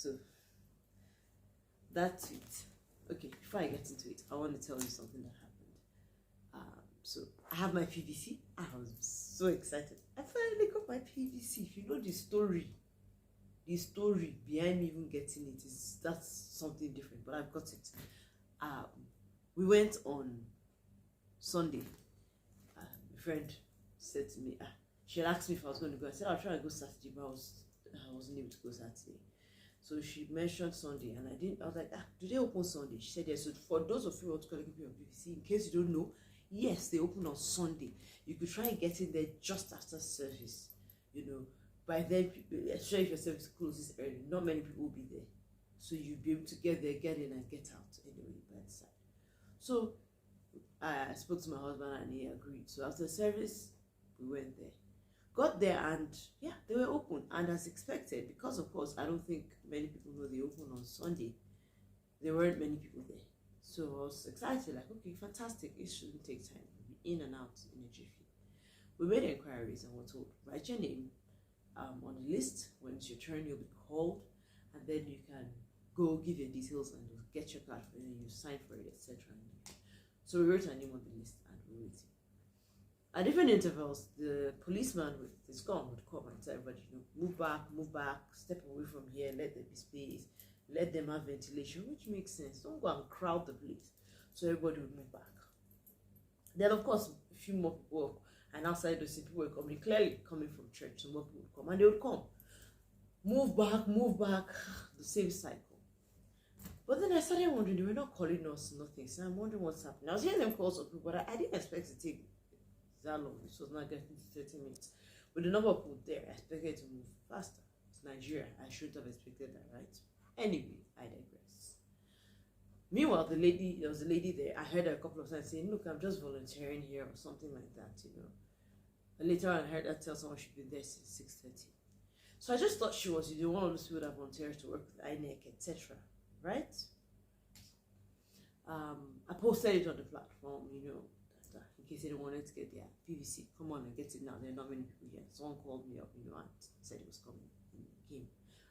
So that tweet. Okay, before I get into it, I want to tell you something that happened. So I have my PVC. I was so excited. I finally got my PVC. If you know the story behind me even getting it is that's something different. But I've got it. We went on Sunday. My friend said to me, she asked me if I was going to go. I said I'll try to go Saturday, but I wasn't able to go Saturday. So she mentioned Sunday, and I was like, do they open Sunday? She said yes. So for those of you who want to collect your PVC, in case you don't know, yes, they open on Sunday. You could try and get in there just after service. You know, by then, especially if your service closes early, not many people will be there. So you'll be able to get there, get in, and get out anyway by the side. So I spoke to my husband, and he agreed. So after service, we went there. Got there, and yeah, they were open, and as expected, because of course I don't think many people know they open on Sunday. There weren't many people there, so I was excited, like, okay, fantastic, it shouldn't take time, we'll be in and out in a jiffy. We made inquiries and were told, write your name on the list. When it's your turn, you'll be called, and then you can go give your details and you'll get your card, and then you sign for it, etc. So we wrote our name on the list and we waited. At different intervals, the policeman with his gun would come and tell everybody, move back, step away from here, let there be space, let them have ventilation, which makes sense. Don't go and crowd the place. So everybody would move back. Then, of course, a few more people, and outside those people were coming, clearly coming from church, so more people would come, and they would come. Move back, the same cycle. But then I started wondering, they were not calling us, nothing. So I'm wondering what's happening. I was hearing them call some people, but I didn't expect to take that long. This was not getting to 30 minutes. With the number of people there, I expected to move faster. It's Nigeria. I shouldn't have expected that, right? Anyway, I digress. Meanwhile, there was a lady there. I heard her a couple of times saying, look, I'm just volunteering here or something like that, And later on, I heard her tell someone she'd been there since 6:30. So I just thought she was one of those people that volunteers to work with INEC, etc. Right? I posted it on the platform, in case anyone wanted to get their PVC. Come on and get it now. There are not many people here. Someone called me up, and said he was coming. And he came.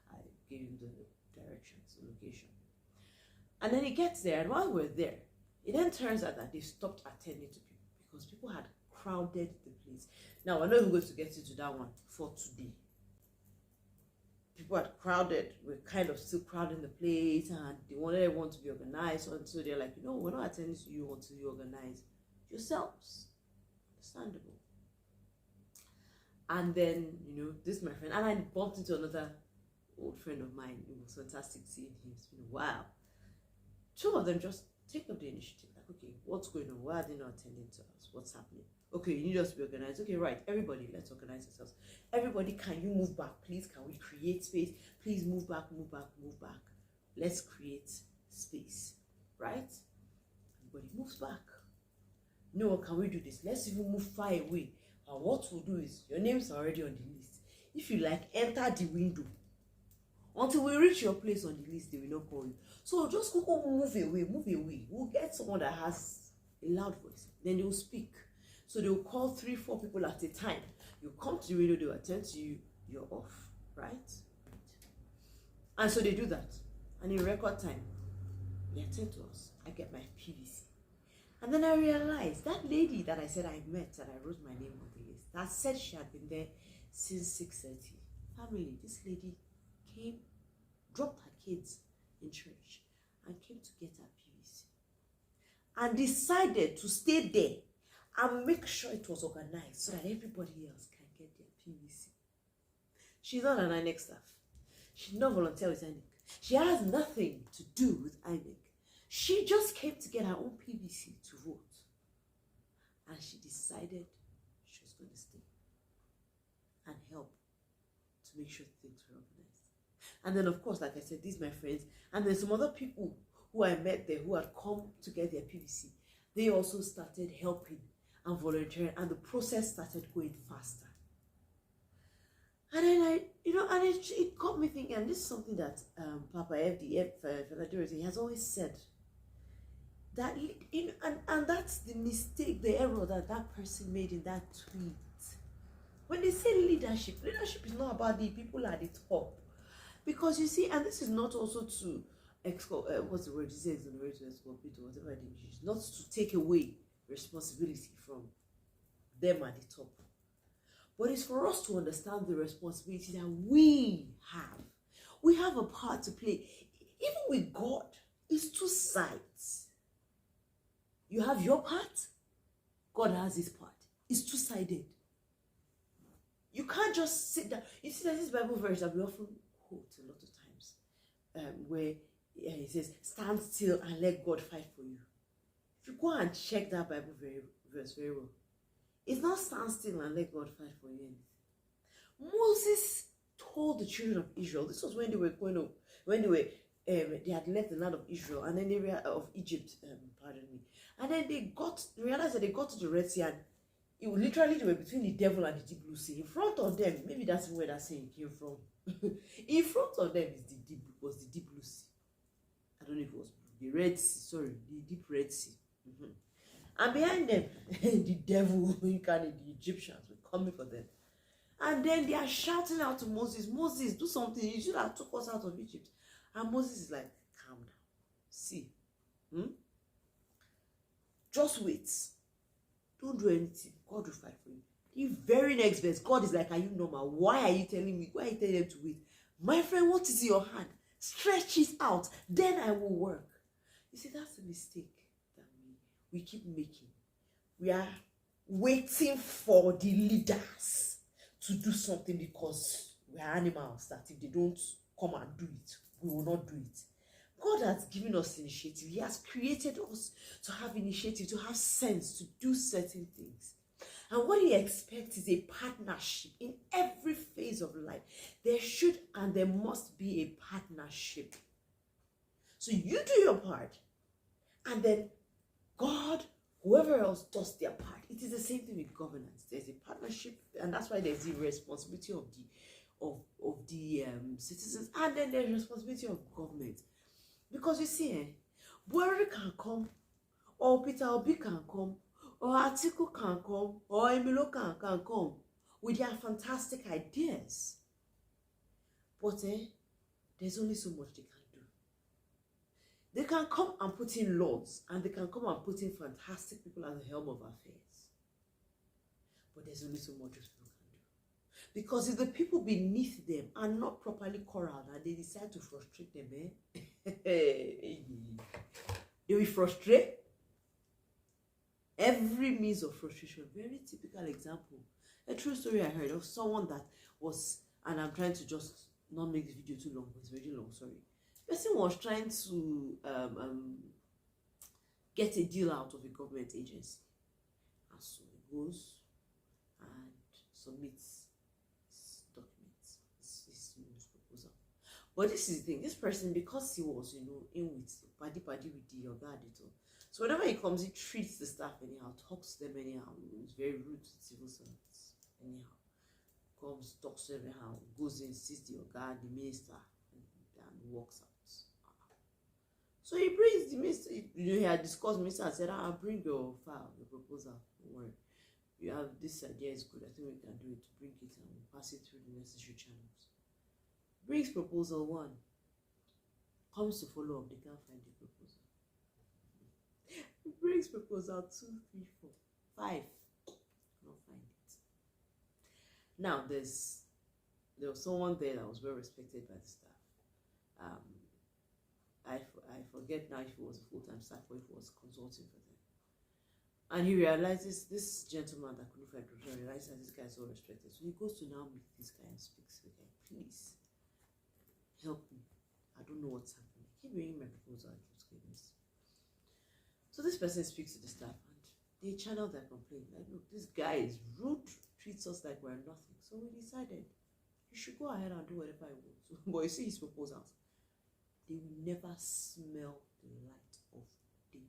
I gave him the directions, the location. And then he gets there, and while we're there, it then turns out that they stopped attending to people because people had crowded the place. Now, I'm not even going to get into that one for today. People had crowded, we're kind of still crowding the place, and they wanted everyone to be organized. And so they're like, we're not attending to you until you organize yourselves. Understandable. And then, this my friend, and I bumped into another old friend of mine. It was fantastic seeing him. It's been a while. Two of them just take up the initiative. Like, okay, what's going on? Why are they not attending to us? What's happening? Okay, you need us to be organized. Okay, right. Everybody, let's organize ourselves. Everybody, can you move back? Please, can we create space? Please move back. Let's create space. Right? Everybody moves back. No, can we do this? Let's even move far away. And what we'll do is, your names are already on the list. If you like, enter the window. Until we reach your place on the list, they will not call you. So just go move away. We'll get someone that has a loud voice. Then they will speak. So they will call 3-4 people at a time. You come to the radio, they will attend to you, you're off, right? And so they do that. And in record time, they attend to us. I get my PVC. And then I realized that lady that I said I met, that I wrote my name on the list, that said she had been there since 6:30. Family, this lady came, dropped her kids in church, and came to get her PVC. And decided to stay there and make sure it was organized so that everybody else can get their PVC. She's not an INEC staff. She did not volunteer with INEC. She has nothing to do with INEC. She just came to get her own PVC to vote. And she decided she was going to stay and help to make sure things were organized. And then, of course, like I said, these are my friends. And then some other people who I met there who had come to get their PVC. They also started helping and volunteering, and the process started going faster. And then it got me thinking, and this is something that Papa FD, he has always said, that, and that's the mistake, the error that person made in that tweet. When they say leadership is not about the people at the top. Because you see, and this is not also to what's the word? This is exonerate to exculpate or whatever it is, not to take away responsibility from them at the top, but it's for us to understand the responsibility that we have. We have a part to play. Even with God, it's two sides. You have your part, God has his part. It's two-sided. You can't just sit down. You see, there's this Bible verse that we often quote a lot of times, where it says, stand still and let God fight for you. If you go and check that Bible verse very well, it's not stand still and let God fight for you. Moses told the children of Israel, this was when they were going to, when they had left the land of Israel and then the area of Egypt, pardon me, and then they realized that they got to the Red Sea, and it was literally, they were between the devil and the deep blue sea. In front of them, maybe that's where that saying came from. In front of them is the deep blue sea. I don't know if it was the Red Sea, sorry, the deep Red Sea. And behind them, the devil incarnate, the Egyptians were coming for them. And then they are shouting out to Moses, Moses, do something. You should have took us out of Egypt. And Moses is like, calm down. See. Just wait. Don't do anything. God will fight for you. The very next verse, God is like, are you normal? Why are you telling me? Why are you telling them to wait? My friend, what is in your hand? Stretch it out. Then I will work. You see, that's a mistake that we keep making. We are waiting for the leaders to do something because we are animals that if they don't come and do it, we will not do it. God has given us initiative. He has created us to have initiative, to have sense, to do certain things. And what he expects is a partnership in every phase of life. There should and there must be a partnership. So you do your part, and then God, whoever else does their part. It is the same thing with governance. There's a partnership, and that's why there's the responsibility of the citizens, and then there's responsibility of government. Because you see, Buhari can come, or Peter Obi can come, or Atiku can come, or Emilio can come with their fantastic ideas. But there's only so much they can do. They can come and put in laws, and they can come and put in fantastic people at the helm of affairs. But there's only so much those people can do. Because if the people beneath them are not properly corralled and they decide to frustrate them, they will frustrate. Every means of frustration. Very typical example. A true story I heard of someone that was, and I'm trying to just not make the video too long, but it's very long, sorry. The person was trying to get a deal out of a government agency. And so he goes and submits his documents, his proposal. But this is the thing, this person, because he was, in with paddy with the organizer, so whenever he comes, he treats the staff anyhow, talks to them anyhow. He's very rude to civil servants anyhow. Comes, talks to them anyhow, goes in, sees the organ, the minister, and walks out. So he brings the minister, he had discussed minister and said, I'll bring your file, your proposal, don't worry. You have this idea, is good, I think we can do it, to bring it and we'll pass it through the necessary channels. Brings proposal 1, comes to follow up, they can't find the proposal. He brings proposal 2, 3, 4, 5, cannot find it. Now there was someone there that was well respected by the staff. I forget now if it was a full-time staff or if it was consulting for them. And he realizes, this gentleman that couldn't find proposal realizes that this guy is so respected. So he goes to now meet this guy and speaks to the guy, please help me. I don't know what's happening. Keep bringing my proposal. So this person speaks to the staff and they channel their complaint. Like, look, this guy is rude, treats us like we're nothing. So we decided you should go ahead and do whatever I want. But you see his proposals, they will never smell the light of day.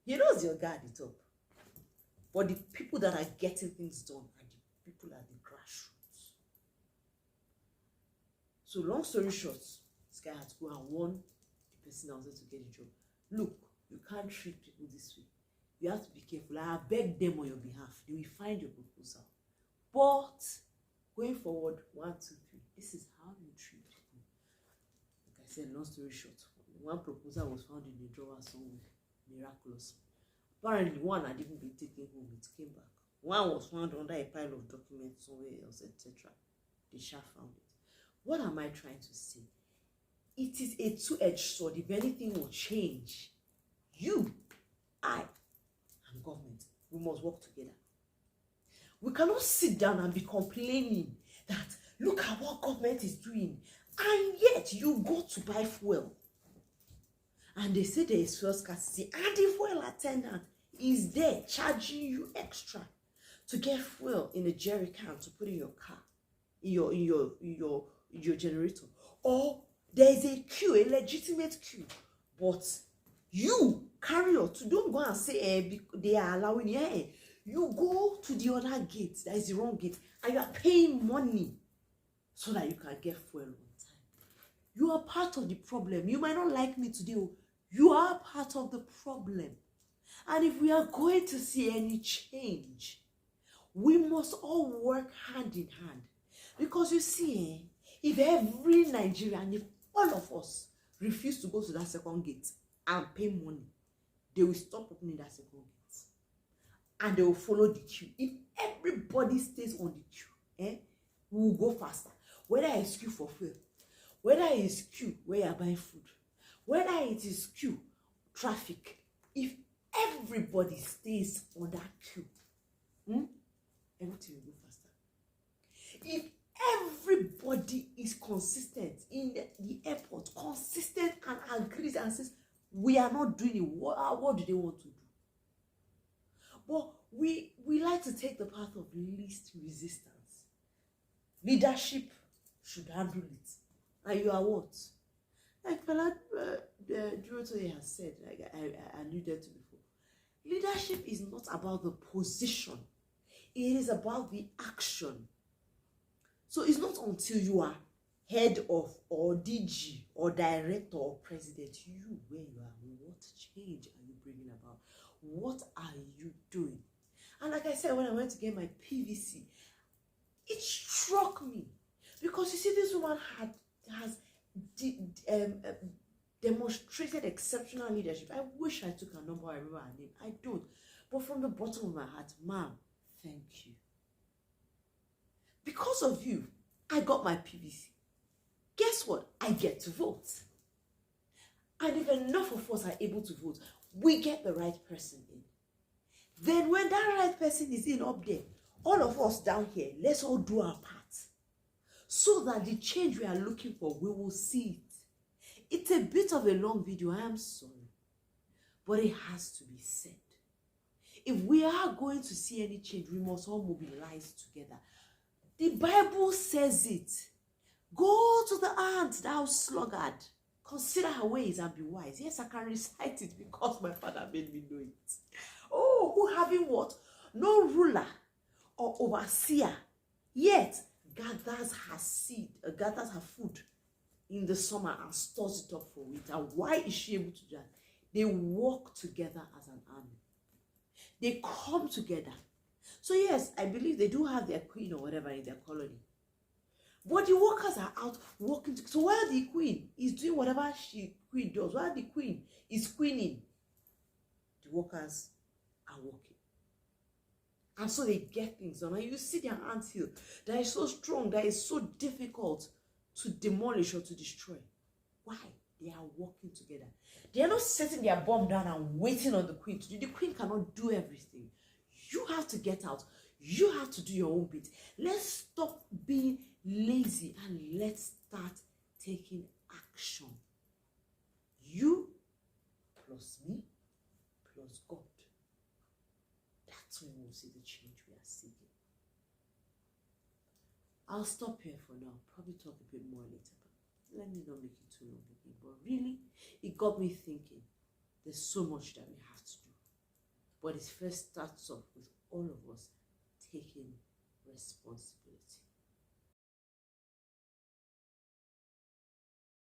He knows your guy at the top, but the people that are getting things done are the people at the grassroots. So long story short, this guy had to go and warn the person that was there to get the job. Look, you can't treat people this way. You have to be careful. I have begged them on your behalf. They will find your proposal. But going forward, 1, 2, 3, this is how you treat said, long story short, one proposal was found in the drawer somewhere, miraculous. Apparently, one had even been taken home, it came back. One was found under a pile of documents somewhere else, etc. They shall found it. What am I trying to say? It is a two-edged sword. If anything will change, you, I, and government, we must work together. We cannot sit down and be complaining that look at what government is doing, and yet you go to buy fuel and they say there is fuel scarcity, and the fuel attendant is there charging you extra to get fuel in a jerry can to put in your car, in your generator. Or there is a queue, a legitimate queue, but you carry on to, don't go and say they are allowing you. You go to the other gate, that is the wrong gate, and you are paying money so that you can get fuel on time. You are part of the problem. You might not like me today. You are part of the problem. And if we are going to see any change, we must all work hand in hand. Because you see, if every Nigerian, if all of us refuse to go to that second gate and pay money, they will stop opening that second gate. And they will follow the queue. If everybody stays on the queue, we will go faster. Whether it's queue for fuel, whether it's queue where you are buying food, whether it is queue traffic, if everybody stays on that queue, everything will go faster. If everybody is consistent in the airport, consistent and agrees and says, we are not doing it, what do they want to do? But we like to take the path of least resistance. Leadership should handle it. And you are what? Like Fela Durotoye has said, like I alluded to before. Leadership is not about the position. It is about the action. So it's not until you are head of or DG or director or president, you where you are, what change are you bringing about? What are you doing? And like I said, when I went to get my PVC, it struck me because you see, this woman has demonstrated exceptional leadership. I wish I took her number. I remember her name. I don't. But from the bottom of my heart, ma'am, thank you. Because of you, I got my PVC. Guess what? I get to vote. And if enough of us are able to vote, we get the right person in. Then when that right person is in up there, all of us down here, let's all do our part. So that the change we are looking for, we will see it. It's a bit of a long video, I am sorry. But it has to be said. If we are going to see any change, we must all mobilize together. The Bible says it. Go to the ant, thou sluggard. Consider her ways and be wise. Yes, I can recite it because my father made me know it. Oh, who having what? No ruler or overseer, yet gathers her seed, gathers her food in the summer and stores it up for winter. Why is she able to do that? They work together as an army. They come together. So yes, I believe they do have their queen or whatever in their colony. But the workers are out working together. So while the queen is doing whatever queen does, while the queen is queening, the workers are working. And so they get things done. And you see their anthill that is so strong, that is so difficult to demolish or to destroy. Why? They are working together. They are not setting their bomb down and waiting on the queen to do. The queen cannot do everything. You have to get out. You have to do your own bit. Let's stop being lazy and let's start taking action. You plus me plus God. That's when we'll see the change we are seeking. I'll stop here for now. Probably talk a bit more later. But let me not make it too long again. But really, it got me thinking. There's so much that we have to do. But it first starts off with all of us taking responsibility.